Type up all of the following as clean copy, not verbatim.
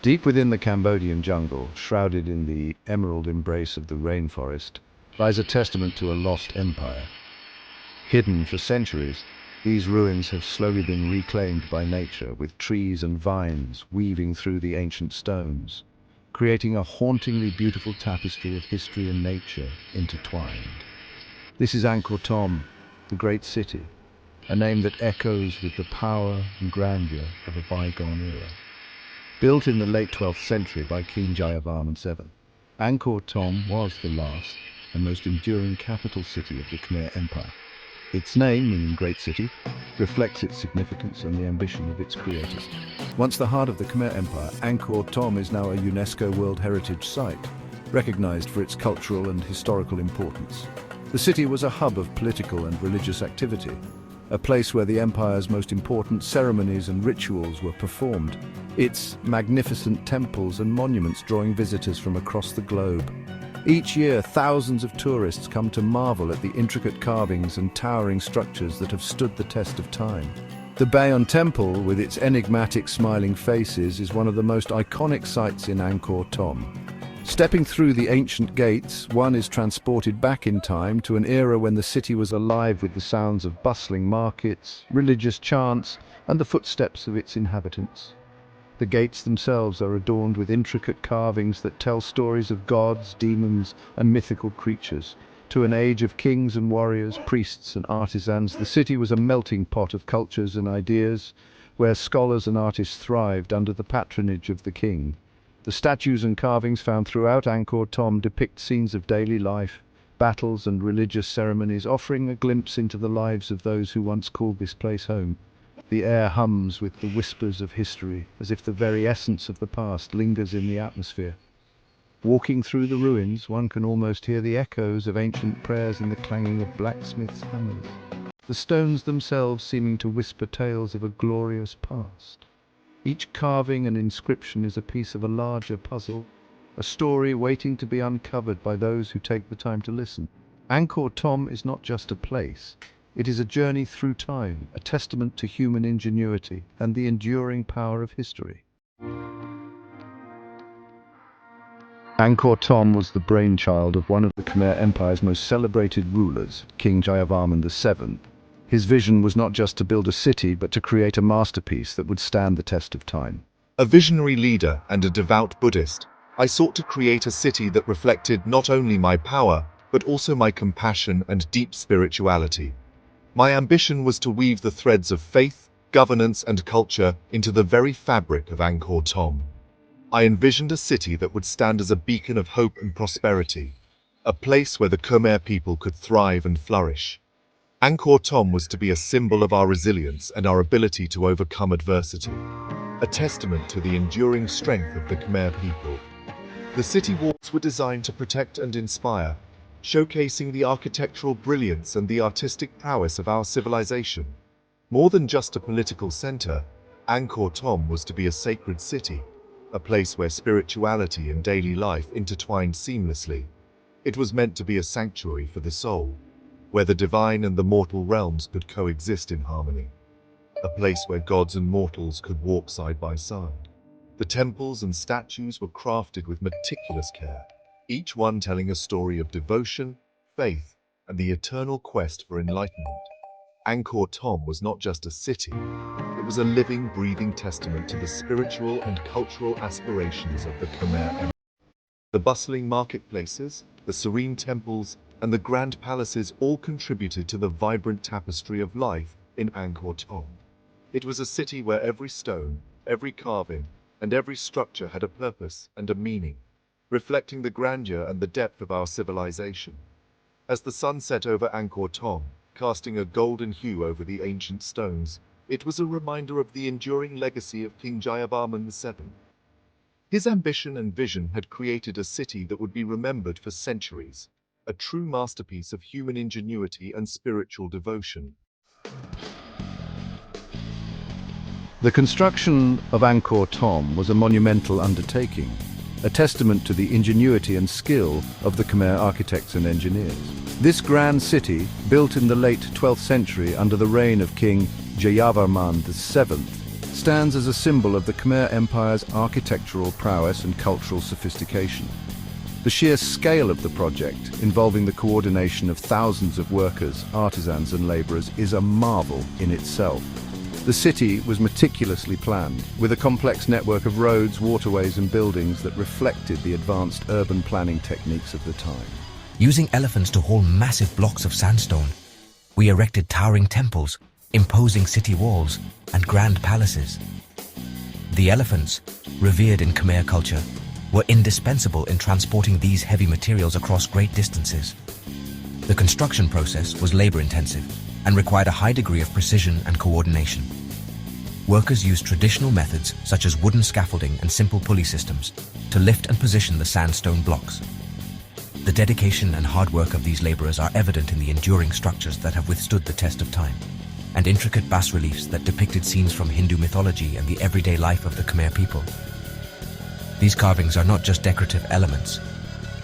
Deep within the Cambodian jungle, shrouded in the emerald embrace of the rainforest, lies a testament to a lost empire. Hidden for centuries, these ruins have slowly been reclaimed by nature, with trees and vines weaving through the ancient stones, creating a hauntingly beautiful tapestry of history and nature intertwined. This is Angkor Thom, the great city, a name that echoes with the power and grandeur of a bygone era. Built in the late 12th century by King Jayavarman VII, Angkor Thom was the last and most enduring capital city of the Khmer Empire. Its name, meaning great city, reflects its significance and the ambition of its creators. Once the heart of the Khmer Empire, Angkor Thom is now a UNESCO World Heritage Site, recognized for its cultural and historical importance. The city was a hub of political and religious activity, a place where the empire's most important ceremonies and rituals were performed, its magnificent temples and monuments drawing visitors from across the globe. Each year, thousands of tourists come to marvel at the intricate carvings and towering structures that have stood the test of time. The Bayon Temple, with its enigmatic smiling faces, is one of the most iconic sights in Angkor Thom. Stepping through the ancient gates, one is transported back in time to an era when the city was alive with the sounds of bustling markets, religious chants, and the footsteps of its inhabitants. The gates themselves are adorned with intricate carvings that tell stories of gods, demons, and mythical creatures. To an age of kings and warriors, priests and artisans, the city was a melting pot of cultures and ideas, where scholars and artists thrived under the patronage of the king. The statues and carvings found throughout Angkor Thom depict scenes of daily life, battles and religious ceremonies, offering a glimpse into the lives of those who once called this place home. The air hums with the whispers of history, as if the very essence of the past lingers in the atmosphere. Walking through the ruins, one can almost hear the echoes of ancient prayers and the clanging of blacksmiths' hammers, the stones themselves seeming to whisper tales of a glorious past. Each carving and inscription is a piece of a larger puzzle, a story waiting to be uncovered by those who take the time to listen. Angkor Thom is not just a place. It is a journey through time, a testament to human ingenuity and the enduring power of history. Angkor Thom was the brainchild of one of the Khmer Empire's most celebrated rulers, King Jayavarman VII. His vision was not just to build a city, but to create a masterpiece that would stand the test of time. A visionary leader and a devout Buddhist, I sought to create a city that reflected not only my power, but also my compassion and deep spirituality. My ambition was to weave the threads of faith, governance, and culture into the very fabric of Angkor Thom. I envisioned a city that would stand as a beacon of hope and prosperity, a place where the Khmer people could thrive and flourish. Angkor Thom was to be a symbol of our resilience and our ability to overcome adversity, a testament to the enduring strength of the Khmer people. The city walls were designed to protect and inspire, showcasing the architectural brilliance and the artistic prowess of our civilization. More than just a political center, Angkor Thom was to be a sacred city, a place where spirituality and daily life intertwined seamlessly. It was meant to be a sanctuary for the soul, where the divine and the mortal realms could coexist in harmony. A place where gods and mortals could walk side by side. The temples and statues were crafted with meticulous care, each one telling a story of devotion, faith, and the eternal quest for enlightenment. Angkor Thom was not just a city, it was a living, breathing testament to the spiritual and cultural aspirations of the Khmer Empire. The bustling marketplaces, the serene temples, and the grand palaces all contributed to the vibrant tapestry of life in Angkor Thom. It was a city where every stone, every carving, and every structure had a purpose and a meaning, reflecting the grandeur and the depth of our civilization. As the sun set over Angkor Thom, casting a golden hue over the ancient stones, it was a reminder of the enduring legacy of King Jayavarman VII. His ambition and vision had created a city that would be remembered for centuries, a true masterpiece of human ingenuity and spiritual devotion. The construction of Angkor Thom was a monumental undertaking, a testament to the ingenuity and skill of the Khmer architects and engineers. This grand city, built in the late 12th century under the reign of King Jayavarman VII, stands as a symbol of the Khmer Empire's architectural prowess and cultural sophistication. The sheer scale of the project, involving the coordination of thousands of workers, artisans and laborers, is a marvel in itself. The city was meticulously planned, with a complex network of roads, waterways and buildings that reflected the advanced urban planning techniques of the time. Using elephants to haul massive blocks of sandstone, we erected towering temples, imposing city walls, and grand palaces. The elephants, revered in Khmer culture, were indispensable in transporting these heavy materials across great distances. The construction process was labor-intensive and required a high degree of precision and coordination. Workers used traditional methods such as wooden scaffolding and simple pulley systems to lift and position the sandstone blocks. The dedication and hard work of these laborers are evident in the enduring structures that have withstood the test of time, and intricate bas-reliefs that depicted scenes from Hindu mythology and the everyday life of the Khmer people. These carvings are not just decorative elements.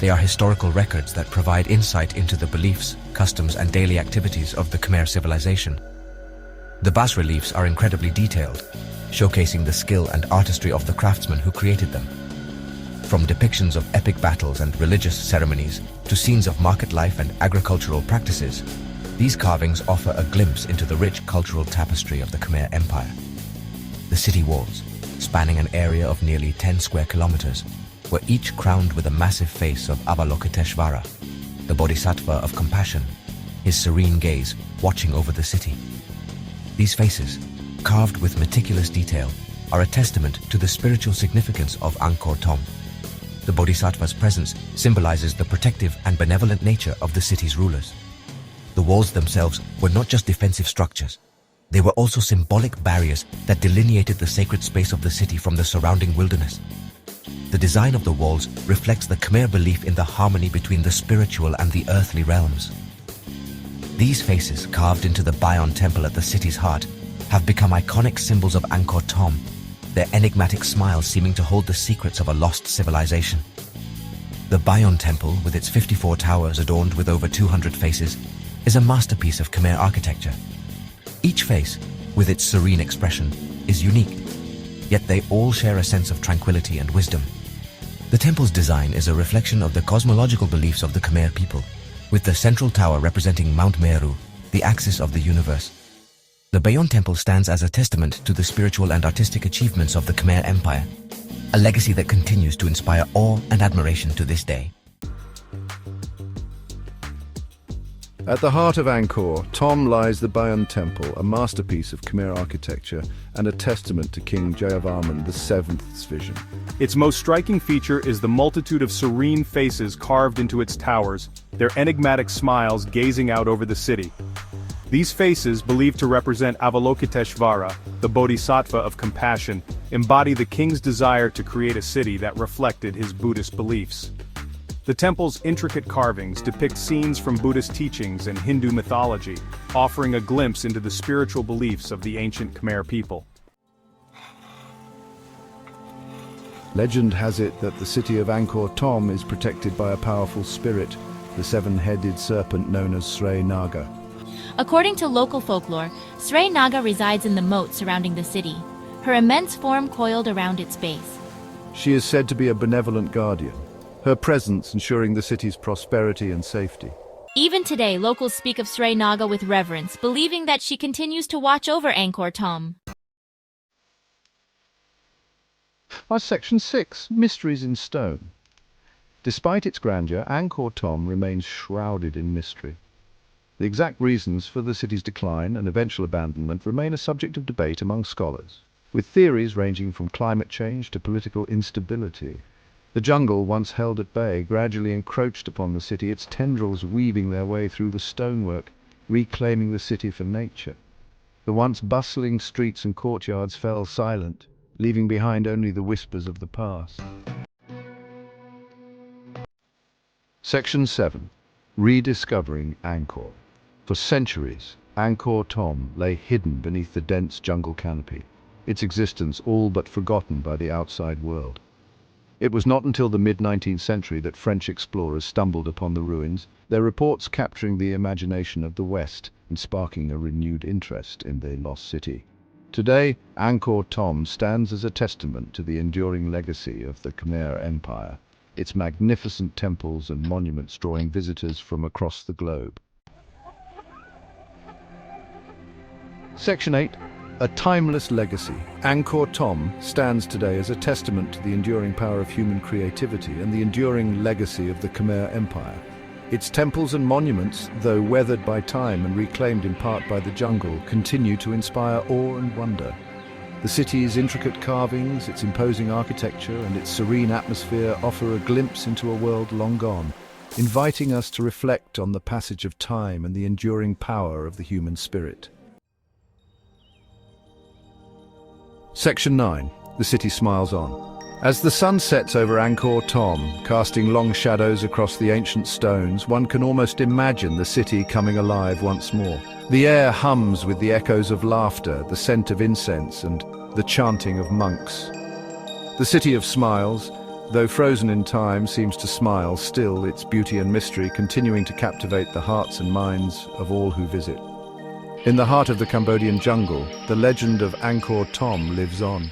They are historical records that provide insight into the beliefs, customs, and daily activities of the Khmer civilization. The bas-reliefs are incredibly detailed, showcasing the skill and artistry of the craftsmen who created them. From depictions of epic battles and religious ceremonies to scenes of market life and agricultural practices, these carvings offer a glimpse into the rich cultural tapestry of the Khmer Empire. The city walls, spanning an area of nearly 10 square kilometers, were each crowned with a massive face of Avalokiteshvara, the bodhisattva of compassion, his serene gaze watching over the city. These faces, carved with meticulous detail, are a testament to the spiritual significance of Angkor Thom. The bodhisattva's presence symbolizes the protective and benevolent nature of the city's rulers. The walls themselves were not just defensive structures. They were also symbolic barriers that delineated the sacred space of the city from the surrounding wilderness. The design of the walls reflects the Khmer belief in the harmony between the spiritual and the earthly realms. These faces, carved into the Bayon Temple at the city's heart, have become iconic symbols of Angkor Thom, their enigmatic smiles seeming to hold the secrets of a lost civilization. The Bayon Temple, with its 54 towers adorned with over 200 faces, is a masterpiece of Khmer architecture. Each face, with its serene expression, is unique, yet they all share a sense of tranquility and wisdom. The temple's design is a reflection of the cosmological beliefs of the Khmer people, with the central tower representing Mount Meru, the axis of the universe. The Bayon Temple stands as a testament to the spiritual and artistic achievements of the Khmer Empire, a legacy that continues to inspire awe and admiration to this day. At the heart of Angkor Thom lies the Bayon Temple, a masterpiece of Khmer architecture and a testament to King Jayavarman VII's vision. Its most striking feature is the multitude of serene faces carved into its towers, their enigmatic smiles gazing out over the city. These faces, believed to represent Avalokiteshvara, the bodhisattva of compassion, embody the king's desire to create a city that reflected his Buddhist beliefs. The temple's intricate carvings depict scenes from Buddhist teachings and Hindu mythology, offering a glimpse into the spiritual beliefs of the ancient Khmer people. Legend has it that the city of Angkor Thom is protected by a powerful spirit, the seven-headed serpent known as Srey Naga. According to local folklore, Srey Naga resides in the moat surrounding the city, her immense form coiled around its base. She is said to be a benevolent guardian, her presence ensuring the city's prosperity and safety. Even today, locals speak of Srey Naga with reverence, believing that she continues to watch over Angkor Thom. Section 6. Mysteries in Stone. Despite its grandeur, Angkor Thom remains shrouded in mystery. The exact reasons for the city's decline and eventual abandonment remain a subject of debate among scholars, with theories ranging from climate change to political instability. The jungle, once held at bay, gradually encroached upon the city, its tendrils weaving their way through the stonework, reclaiming the city for nature. The once bustling streets and courtyards fell silent, leaving behind only the whispers of the past. Section 7. Rediscovering Angkor. For centuries, Angkor Thom lay hidden beneath the dense jungle canopy, its existence all but forgotten by the outside world. It was not until the mid-19th century that French explorers stumbled upon the ruins, their reports capturing the imagination of the West and sparking a renewed interest in the lost city. Today, Angkor Thom stands as a testament to the enduring legacy of the Khmer Empire, its magnificent temples and monuments drawing visitors from across the globe. Section 8. A timeless legacy. Angkor Thom stands today as a testament to the enduring power of human creativity and the enduring legacy of the Khmer Empire. Its temples and monuments, though weathered by time and reclaimed in part by the jungle, continue to inspire awe and wonder. The city's intricate carvings, its imposing architecture, and its serene atmosphere offer a glimpse into a world long gone, inviting us to reflect on the passage of time and the enduring power of the human spirit. Section 9. The city smiles on. As the sun sets over Angkor Thom, casting long shadows across the ancient stones, one can almost imagine the city coming alive once more. The air hums with the echoes of laughter, the scent of incense, and the chanting of monks. The city of smiles, though frozen in time, seems to smile still, its beauty and mystery continuing to captivate the hearts and minds of all who visit. In the heart of the Cambodian jungle, the legend of Angkor Thom lives on.